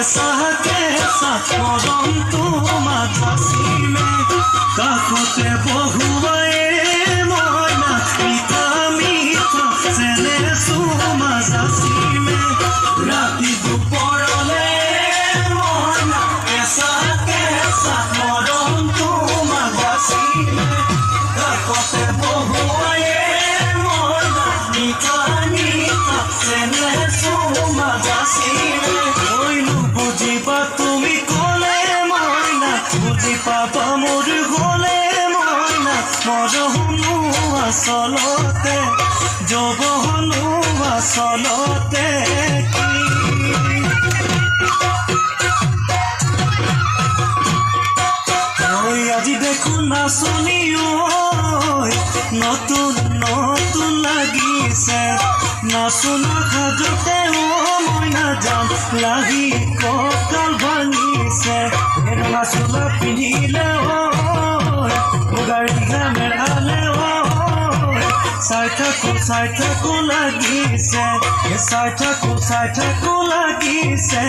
কেঁচাকে চাকৰণ তোমাৰ যাচিলে কাষতে বহুৱাই মইনা মিঠা মিঠা চেনে চুমা যাচিলে ৰাতি দুপৰলে মইনা কেঁচাকে চাকৰণ তোমাৰ যাচিলে কাষতে বহুৱাই মইনা মিঠা মিঠা চেনে চুমা যাচিলে বুজিবা তুমি ক'লে মইনা বুজি পাবা মোৰ গ'লে মইনা মৰহনো আচলতে যৌৱনো আচলতে আজি দেখোন নাচনি নতুন নতুন লাগিছে নাচনা সাজতে মইনা যাম লাগি কঁকাল ভাঙিছে ৰঙা চোলা পিন্ধিলে গাড়ী মেলালে চাই থাকো লাগিছে চাই থাকো লাগিছে